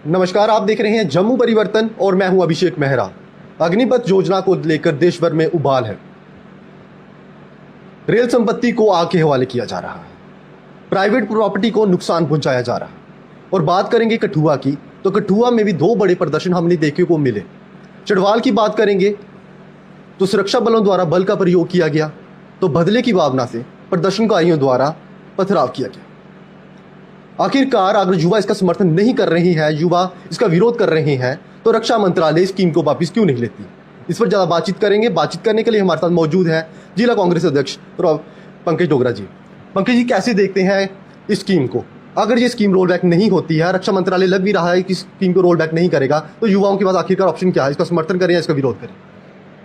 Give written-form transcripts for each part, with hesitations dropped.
नमस्कार, आप देख रहे हैं जम्मू परिवर्तन और मैं हूं अभिषेक मेहरा। अग्निपथ योजना को लेकर देश भर में उबाल है। रेल संपत्ति को आग के हवाले किया जा रहा है, प्राइवेट प्रॉपर्टी को नुकसान पहुंचाया जा रहा है। और बात करेंगे कठुआ की, तो कठुआ में भी दो बड़े प्रदर्शन हमने देखे को मिले। चढ़वाल की बात करेंगे तो सुरक्षा बलों द्वारा बल का प्रयोग किया गया, तो बदले की भावना से प्रदर्शनकारियों द्वारा पथराव किया गया। आखिरकार अगर युवा इसका समर्थन नहीं कर रही है, युवा इसका विरोध कर रहे हैं, तो रक्षा मंत्रालय स्कीम को वापस क्यों नहीं लेती? इस पर ज़्यादा बातचीत करेंगे। बातचीत करने के लिए हमारे साथ मौजूद है जिला कांग्रेस अध्यक्ष पंकज डोगरा जी। पंकज जी, कैसे देखते हैं इस स्कीम को? अगर ये स्कीम रोल बैक नहीं होती है, रक्षा मंत्रालय लग भी रहा है कि स्कीम को रोल बैक नहीं करेगा, तो युवाओं के पास आखिरकार ऑप्शन क्या है? इसका समर्थन करें या इसका विरोध करें?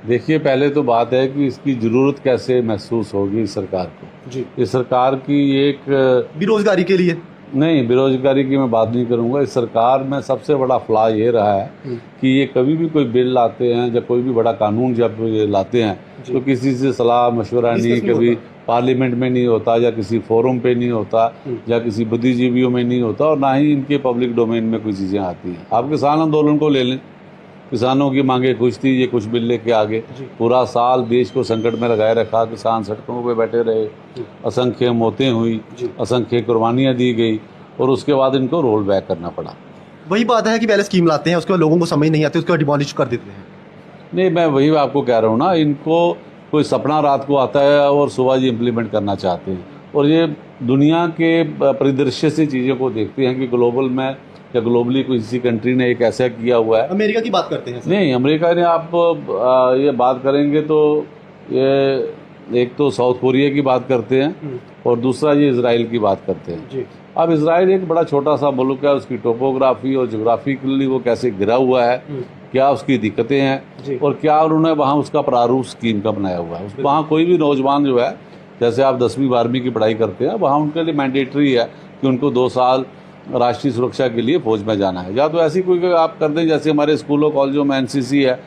देखिए, पहले तो बात है कि इसकी ज़रूरत कैसे महसूस होगी सरकार को जी। इस सरकार की एक बेरोजगारी के लिए नहीं, बेरोजगारी की मैं बात नहीं करूंगा। इस सरकार में सबसे बड़ा फ्लॉ ये रहा है कि ये कभी भी कोई बिल लाते हैं या कोई भी बड़ा कानून जब ये लाते हैं तो किसी से सलाह मशवरा नहीं, कभी पार्लियामेंट में नहीं होता या किसी फोरम पे नहीं होता या किसी बुद्धिजीवियों में नहीं होता, और ना ही इनके पब्लिक डोमेन में कोई चीज़ें आती हैं। आप किसान आंदोलन को ले लें, किसानों की मांगे कुछ थी, ये कुछ बिल लेके आगे पूरा साल देश को संकट में लगाए रखा। किसान सड़कों पे बैठे रहे, असंख्य मौतें हुई, असंख्य कुर्बानियाँ दी गई, और उसके बाद इनको रोल बैक करना पड़ा। वही बात है कि पहले स्कीम लाते हैं, उसके बाद लोगों को समझ नहीं आती, उसके बाद डिमोलिश कर देते हैं। नहीं, मैं वही आपको कह रहा हूँ ना, इनको कोई सपना रात को आता है और सुबह ये इम्प्लीमेंट करना चाहते हैं, और ये दुनिया के परिदृश्य से चीज़ों को देखते हैं कि ग्लोबल में या ग्लोबली किसी कंट्री ने एक ऐसा किया हुआ है। अमेरिका की बात करते हैं सर। नहीं, अमेरिका ने आप ये बात करेंगे तो ये एक तो साउथ कोरिया की बात करते हैं और दूसरा ये इजराइल की बात करते हैं जी। अब इजराइल एक बड़ा छोटा सा मुल्क है, उसकी टोपोग्राफी और जोग्राफिकली वो कैसे घिरा हुआ है, क्या उसकी दिक्कतें हैं और क्या उन्होंने वहाँ उसका प्रारूप स्कीम का बनाया हुआ है। वहाँ कोई भी नौजवान जो है, जैसे आप 10वीं 12वीं की पढ़ाई करते हैं, वहाँ उनके लिए मैंडेटरी है कि उनको 2 साल राष्ट्रीय सुरक्षा के लिए फौज में जाना है। या तो ऐसी कोई आप कर दें जैसे हमारे स्कूलों कॉलेजों में एनसीसी है,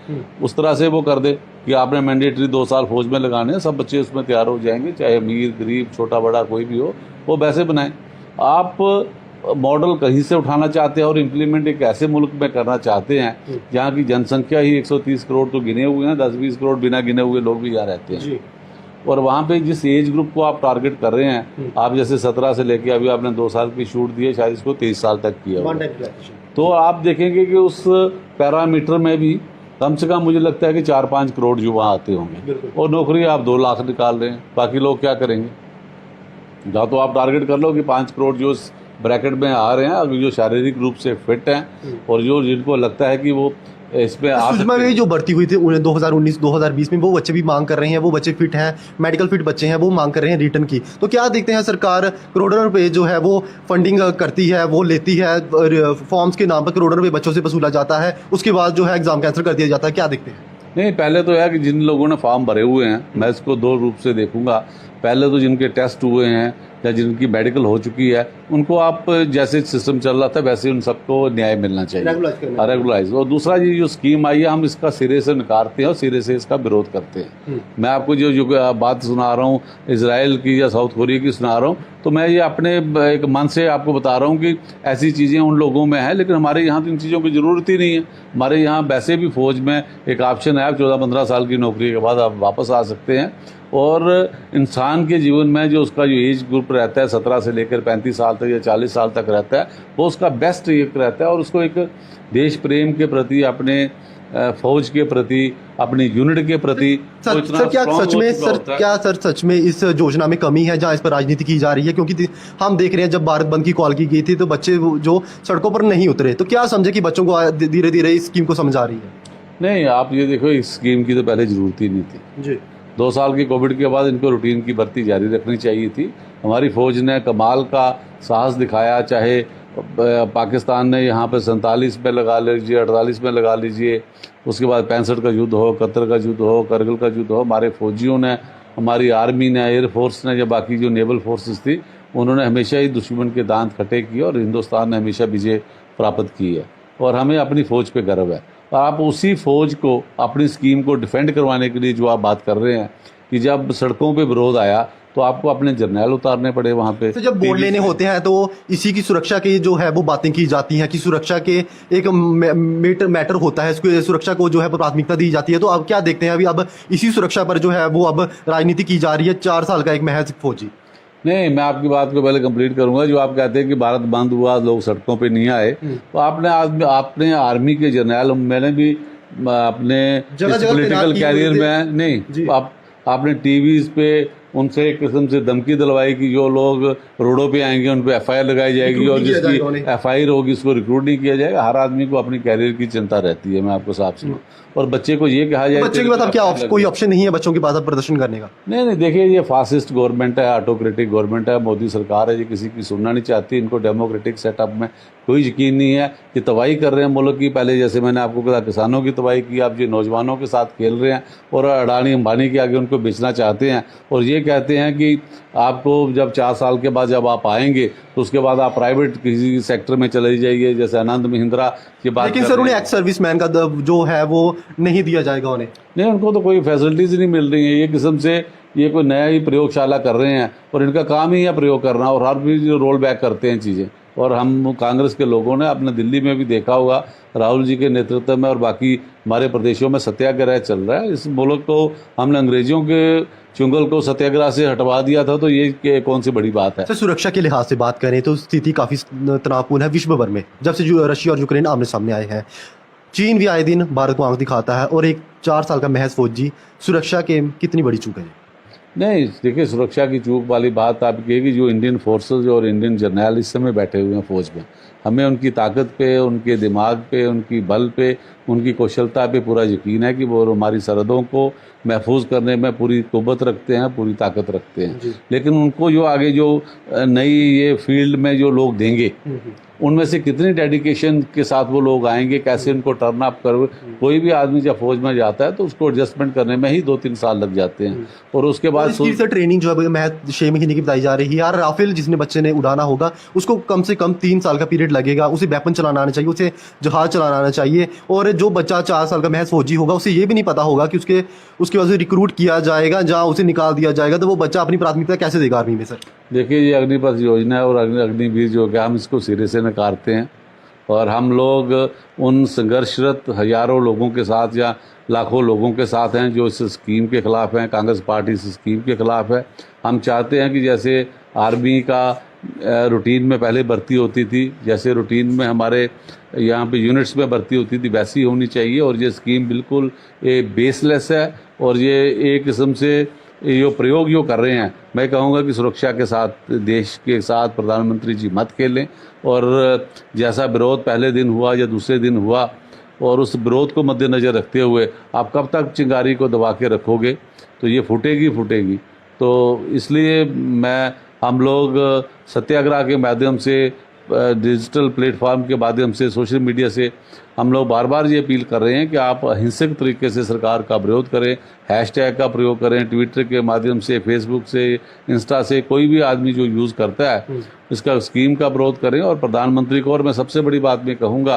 उस तरह से वो कर दे कि आपने मैंडेटरी 2 साल फौज में लगाने हैं, सब बच्चे उसमें तैयार हो जाएंगे, चाहे अमीर गरीब छोटा बड़ा कोई भी हो, वो वैसे बनाएं। आप मॉडल कहीं से उठाना चाहते हैं और इम्प्लीमेंट एक ऐसे मुल्क में करना चाहते हैं जहाँ की जनसंख्या ही 130 करोड़ तो गिने हुए हैं, 10-20 करोड़ बिना गिने हुए लोग भी यहाँ रहते हैं। और वहाँ पे जिस एज ग्रुप को आप टारगेट कर रहे हैं, आप जैसे 17 से लेके अभी आपने 2 साल की छूट दी है, शायद इसको 23 साल तक किया हुआ, तो आप देखेंगे कि उस पैरामीटर में भी कम से कम मुझे लगता है कि 4-5 करोड़ युवा आते होंगे, और नौकरी आप 2 लाख निकाल रहे हैं, बाकी लोग क्या करेंगे? या तो आप टारगेट कर लो कि 5 करोड़ जो ब्रैकेट में आ रहे हैं, अगर जो शारीरिक रूप से फिट हैं और जो जिनको लगता है कि वो इसमें सुषमा में जो भर्ती हुई थी 2019-2020 में, वो बच्चे भी मांग कर रहे हैं, वो बच्चे फिट हैं, मेडिकल फिट बच्चे हैं, वो मांग कर रहे हैं रिटर्न की। तो क्या देखते हैं, सरकार करोड़ों रुपए जो है वो फंडिंग करती है, वो लेती है, फॉर्म्स के नाम पर करोड़ों रुपए बच्चों से वसूला जाता है, उसके बाद जो है एग्जाम कैंसिल कर दिया जाता है। क्या देखते हैं? नहीं, पहले तो है कि जिन लोगों ने फॉर्म भरे हुए हैं, मैं इसको 2 रूप से देखूंगा। पहले तो जिनके टेस्ट हुए हैं या जिनकी मेडिकल हो चुकी है, उनको आप जैसे सिस्टम चल रहा था वैसे उन सबको न्याय मिलना चाहिए, रेगुलाइज। और दूसरा ये जो स्कीम आई है, हम इसका सिरे से नकारते हैं और सिरे से इसका विरोध करते हैं। मैं आपको जो बात सुना रहा हूँ इजराइल की या साउथ कोरिया की सुना रहा हूँ, तो मैं ये अपने एक मन से आपको बता रहा हूँ कि ऐसी चीज़ें उन लोगों में हैं, लेकिन हमारे यहाँ तो इन चीज़ों की ज़रूरत ही नहीं है। हमारे यहाँ वैसे भी फौज में एक ऑप्शन है, आप 14-15 साल की नौकरी के बाद आप वापस आ सकते हैं। और इंसान के जीवन में जो उसका जो एज ग्रुप रहता है 17 से लेकर 35 साल तक या 40 साल तक रहता है, वो उसका बेस्ट एक रहता है, और उसको एक देश प्रेम के प्रति, अपने फौज के प्रति, अपनी यूनिट के प्रति सर क्या सच में इस योजना में कमी है जहां इस पर राजनीति की जा रही है? क्योंकि हम देख रहे हैं जब भारत बंद की कॉल की गई थी तो बच्चे जो सड़कों पर नहीं उतरे, तो क्या समझे कि बच्चों को धीरे धीरे इस स्कीम को समझ आ रही है? नहीं, आप ये देखो, इस स्कीम की तो पहले जरूरत ही नहीं थी जी। 2 साल की कोविड के बाद इनको रूटीन की भर्ती जारी रखनी चाहिए थी। हमारी फौज ने कमाल का साहस दिखाया, चाहे पाकिस्तान ने यहाँ पे 47 में लगा लीजिए, 48 में लगा लीजिए, उसके बाद 65 का युद्ध हो, 71 का युद्ध हो, करगिल का युद्ध हो, हमारे फौजियों ने, हमारी आर्मी ने, एयरफोर्स ने, या बाकी जो नेवल फोर्सेस थी, उन्होंने हमेशा ही दुश्मन के दांत खट्टे किए और हिंदुस्तान ने हमेशा विजय प्राप्त की है, और हमें अपनी फ़ौज पे गर्व है। और आप उसी फ़ौज को, अपनी स्कीम को डिफेंड करवाने के लिए जो आप बात कर रहे हैं कि जब सड़कों पे विरोध आया तो आपको अपने जर्नैल उतारने पड़े वहाँ पे। तो जब बोर्ड लेने होते हैं तो इसी की सुरक्षा की जो है वो बातें की जाती हैं कि सुरक्षा के एक मैटर होता है, इसको सुरक्षा को जो है प्राथमिकता दी जाती है। तो अब क्या देखते हैं अभी अब इसी सुरक्षा पर जो है वो अब राजनीति की जा रही है, 4 साल का एक महज फौजी। नहीं, मैं आपकी बात को पहले कंप्लीट करूंगा। जो आप कहते हैं कि भारत बंद हुआ, लोग सड़कों पे नहीं आए, तो आपने आर्मी के जर्नैल, मैंने भी अपने पॉलिटिकल कैरियर में नहीं, आपने टीवीज पे उनसे एक किस्म से धमकी दिलवाई कि जो लोग रोडों पे आएंगे उन पे एफआईआर लगाई जाएगी और जिसकी एफआईआर होगी उसको रिक्रूट नहीं किया जाएगा। हर आदमी को अपनी कैरियर की चिंता रहती है, मैं आपको साफ सुनाऊं। और बच्चे को ये कहा जाए, बच्चे के पास अब क्या कोई ऑप्शन नहीं है बच्चों के पास अब प्रदर्शन करने का? नहीं, देखिए ये फासिस्ट गवर्नमेंट है, ऑटोक्रेटिक गवर्नमेंट है, मोदी सरकार है, ये किसी की सुनना नहीं चाहती। इनको डेमोक्रेटिक सेटअप में कोई यकीन नहीं है। ये तबाही कर रहे हैं मुल्क की। पहले जैसे मैंने आपको कहा किसानों की तबाही की, आप ये नौजवानों के साथ खेल रहे हैं और अडानी अंबानी के आगे उनको बेचना चाहते हैं। और ये कहते हैं कि आपको जब 4 साल के बाद जब आप आएंगे तो उसके बाद आप प्राइवेट किसी सेक्टर में चले जाइए, जैसे आनंद महिंद्रा की बात। लेकिन सर उन्हें एक्स सर्विसमैन का जो है वो नहीं दिया जाएगा उन्हें? नहीं, उनको तो कोई फैसिलिटीज नहीं मिल रही है। ये किस्म से ये कोई नया ही प्रयोगशाला कर रहे हैं और इनका काम ही है प्रयोग करना, और हर भी जो रोल बैक करते हैं चीज़ें। और हम कांग्रेस के लोगों ने अपने दिल्ली में भी देखा होगा, राहुल जी के नेतृत्व में और बाकी हमारे प्रदेशों में सत्याग्रह चल रहा है। इस मुल्क को हमने अंग्रेजों के चुंगल को सत्याग्रह से हटवा दिया था, तो ये कौन सी बड़ी बात है। सर सुरक्षा के लिहाज से बात करें तो स्थिति काफ़ी तनावपूर्ण है विश्व भर में। जब से रशिया और यूक्रेन आमने सामने आए हैं, चीन भी आए दिन भारत को आंख दिखाता है, और एक 4 साल का महज फौजी सुरक्षा के कितनी बड़ी चूक है? नहीं, देखिए सुरक्षा की चूक वाली बात आप कहेगी, जो इंडियन फोर्सेस और इंडियन जर्नैल इस समय बैठे हुए हैं फौज में, हमें उनकी ताकत पे, उनके दिमाग पे, उनकी बल पे, उनकी कौशलता पे पूरा यकीन है कि वो हमारी सरहदों को महफूज करने में पूरी कुव्वत रखते हैं, पूरी ताकत रखते हैं। लेकिन उनको जो आगे जो नई ये फील्ड में जो लोग देंगे, उनमें से कितनी डेडिकेशन के साथ वो लोग आएंगे, कैसे उनको टर्न अप कर। कोई भी आदमी जब फौज में जाता है तो उसको एडजस्टमेंट करने में ही 2-3 साल लग जाते हैं, और उसके बाद सर ट्रेनिंग जो है महज 6 महीने की बताई जा रही है। यार राफेल जिसने बच्चे ने उड़ाना होगा उसको कम से कम 3 साल का पीरियड लगेगा, उसे वेपन चलाना आना चाहिए, उसे जहाज चलाना आना चाहिए। और जो बच्चा 4 साल का महज फौजी होगा उसे ये भी नहीं पता होगा कि उसके वजह से रिक्रूट किया जाएगा, जहाँ उसे निकाल दिया जाएगा, तो वो बच्चा अपनी प्राथमिकता कैसे देगा आर्मी में? सर देखिए ये अग्निपथ योजना है और अग्निवीर जो है, हम इसको सिरे से नकारते हैं। और हम लोग उन संघर्षरत हजारों लोगों के साथ या लाखों लोगों के साथ हैं जो इस स्कीम के ख़िलाफ़ हैं। कांग्रेस पार्टी इस स्कीम के ख़िलाफ़ है। हम चाहते हैं कि जैसे आर्मी का रूटीन में पहले भर्ती होती थी, जैसे रूटीन में हमारे यहाँ पे यूनिट्स में भर्ती होती थी, वैसी होनी चाहिए। और ये स्कीम बिल्कुल बेसलेस है, और ये एक किस्म से जो प्रयोग जो कर रहे हैं, मैं कहूँगा कि सुरक्षा के साथ, देश के साथ प्रधानमंत्री जी मत खेलें। और जैसा विरोध पहले दिन हुआ या दूसरे दिन हुआ, और उस विरोध को मद्देनज़र रखते हुए आप कब तक चिंगारी को दबा के रखोगे, तो ये फूटेगी। तो इसलिए हम लोग सत्याग्रह के माध्यम से, डिजिटल प्लेटफॉर्म के माध्यम से, सोशल मीडिया से हम लोग बार बार ये अपील कर रहे हैं कि आप अहिंसक तरीके से सरकार का विरोध करें, हैशटैग का प्रयोग करें, ट्विटर के माध्यम से, फेसबुक से, इंस्टा से, कोई भी आदमी जो यूज़ करता है इसका स्कीम का विरोध करें। और प्रधानमंत्री को, और मैं सबसे बड़ी बात मैं कहूँगा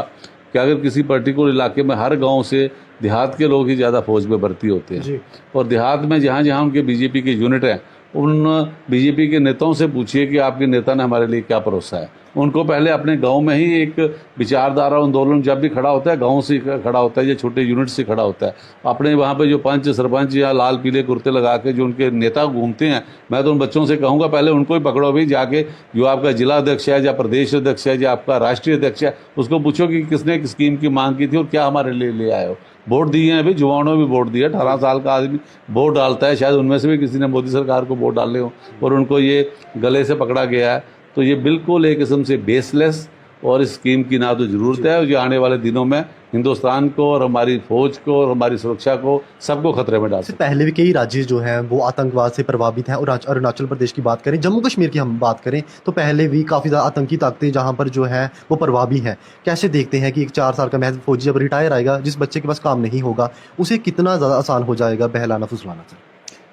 कि अगर किसी पर्टिकुलर इलाके में हर गाँव से देहात के लोग ही ज़्यादा फौज में भर्ती होते हैं, और देहात में जहाँ जहाँ उनके बीजेपी के यूनिट हैं, उन बीजेपी के नेताओं से पूछिए कि आपके नेता ने हमारे लिए क्या परोसा है। उनको पहले अपने गांव में ही एक विचारधारा आंदोलन जब भी खड़ा होता है, गांव से खड़ा होता है या छोटे यूनिट से खड़ा होता है। अपने वहाँ पे जो पंच सरपंच या लाल पीले कुर्ते लगा के जो उनके नेता घूमते हैं, मैं तो उन बच्चों से कहूँगा पहले उनको ही पकड़ो भाई, जाके जो आपका जिला अध्यक्ष है या प्रदेश अध्यक्ष है या आपका राष्ट्रीय अध्यक्ष है, उसको पूछो कि किसने किस स्कीम की मांग की थी और क्या हमारे लिए ले आए हो। वोट दिए हैं अभी, जुवानों भी वोट दिया, 18 साल का आदमी वोट डालता है, शायद उनमें से भी किसी ने मोदी सरकार को वोट डाले हो, और उनको ये गले से पकड़ा गया है। तो ये बिल्कुल एक किस्म से बेसलेस, और इस स्कीम की ना तो ज़रूरत है, जो आने वाले दिनों में हिंदुस्तान को और हमारी फौज को और हमारी सुरक्षा को सबको खतरे में डाल सकते। पहले भी कई राज्य जो हैं वो आतंकवाद से प्रभावित हैं, और अरुणाचल प्रदेश की बात करें, जम्मू कश्मीर की हम बात करें, तो पहले भी काफ़ी ज़्यादा आतंकी ताकतें जहाँ पर जो है वो प्रभावी हैं। कैसे देखते हैं कि एक 4 साल का महज फौजी जब रिटायर आएगा, जिस बच्चे के पास काम नहीं होगा, उसे कितना ज़्यादा आसान हो जाएगा बहलाना फुसलाना? सर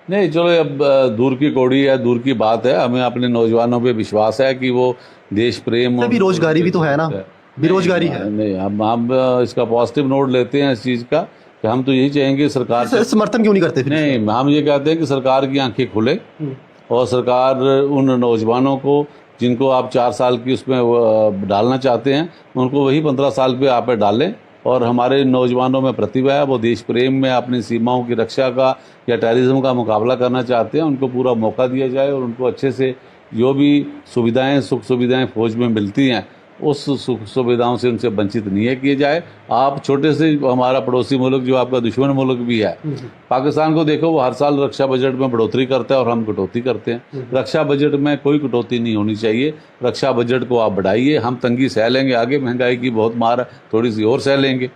नहीं, चलो अब दूर की कौड़ी है, दूर की बात है। हमें अपने नौजवानों पे विश्वास है कि वो देश प्रेम, बेरोजगारी भी तो है ना, बेरोजगारी है। नहीं, हम इसका पॉजिटिव नोट लेते हैं इस चीज़ का कि हम तो यही चाहेंगे सरकार समर्थन क्यों नहीं करते फिर? नहीं, हम ये कहते हैं कि सरकार की आंखें खुले और सरकार उन नौजवानों को जिनको आप 4 साल की उसमें डालना चाहते हैं उनको वही 15 साल पे आप डालें। और हमारे नौजवानों में प्रतिभा है, वो देश प्रेम में अपनी सीमाओं की रक्षा का या टेररिज्म का मुकाबला करना चाहते हैं, उनको पूरा मौका दिया जाए और उनको अच्छे से जो भी सुविधाएं सुख सुविधाएं फौज में मिलती हैं उस सुख सुविधाओं से उनसे वंचित नहीं किए जाए। आप छोटे से हमारा पड़ोसी मुल्क जो आपका दुश्मन मुल्क भी है पाकिस्तान को देखो, वो हर साल रक्षा बजट में बढ़ोतरी करता है और हम कटौती करते हैं। रक्षा बजट में कोई कटौती नहीं होनी चाहिए, रक्षा बजट को आप बढ़ाइए। हम तंगी सह लेंगे, आगे महंगाई की बहुत मार है, थोड़ी सी और सह लेंगे,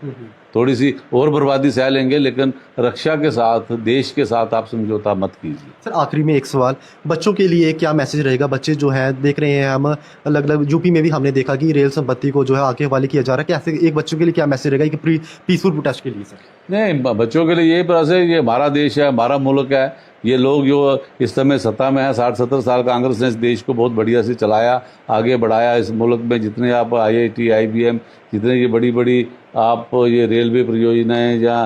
थोड़ी सी और बर्बादी सह लेंगे, लेकिन रक्षा के साथ देश के साथ आप समझौता मत कीजिए। सर आखिरी में एक सवाल, बच्चों के लिए क्या मैसेज रहेगा? बच्चे जो है देख रहे हैं, हम अलग अलग यूपी में भी हमने देखा कि रेल संपत्ति को जो है आगे हवाले किया जा रहा है, कैसे एक बच्चों के लिए क्या मैसेज रहेगा कि पीसफुल प्रोटेस्ट के लिए? सर नहीं, बच्चों के लिए यही प्रोसेस है, ये हमारा देश है, हमारा मुल्क है। ये लोग जो इस समय सत्ता में है, 60-70 साल कांग्रेस ने इस देश को बहुत बढ़िया से चलाया, आगे बढ़ाया। इस मुल्क में जितने आप IIT IBM जितने ये बड़ी बड़ी आप ये रेलवे परियोजनाएं या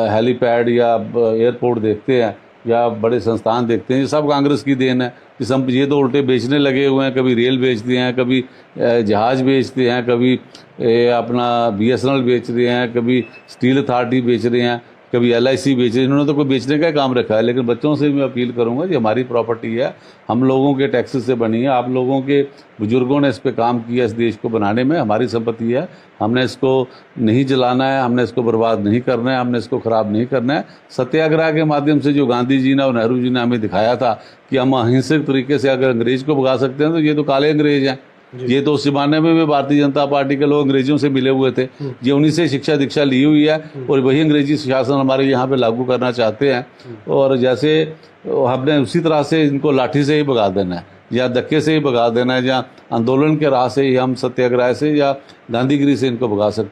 हेलीपैड या एयरपोर्ट देखते हैं या बड़े संस्थान देखते हैं, ये सब कांग्रेस की देन है। ये तो उल्टे बेचने लगे हुए हैं, कभी रेल बेचते हैं, कभी जहाज बेचते हैं, कभी अपना BSNL बेच रहे हैं, कभी स्टील अथॉरिटी बेच रहे हैं, कभी LIC बेच रहे हैं। इन्होंने तो कोई बेचने का काम रखा है। लेकिन बच्चों से मैं अपील करूंगा, ये हमारी प्रॉपर्टी है, हम लोगों के टैक्सेस से बनी है, आप लोगों के बुजुर्गों ने इस पे काम किया, इस देश को बनाने में, हमारी संपत्ति है। हमने इसको नहीं जलाना है, हमने इसको बर्बाद नहीं करना है, हमने इसको खराब नहीं करना है। सत्याग्रह के माध्यम से जो गांधी जी ने और नेहरू जी ने हमें दिखाया था कि हम अहिंसक तरीके से अगर अंग्रेज को भगा सकते हैं, तो ये तो काले अंग्रेज हैं। ये तो उस जमाने में भी भारतीय जनता पार्टी के लोग अंग्रेजों से मिले हुए थे, ये उन्हीं से शिक्षा दीक्षा ली हुई है और वही अंग्रेजी शासन हमारे यहाँ पे लागू करना चाहते हैं। और जैसे हमने उसी तरह से इनको लाठी से ही भगा देना है या धक्के से ही भगा देना है, या आंदोलन के राह से ही हम सत्याग्रह से या गांधीगिरी से इनको भगा सकते हैं।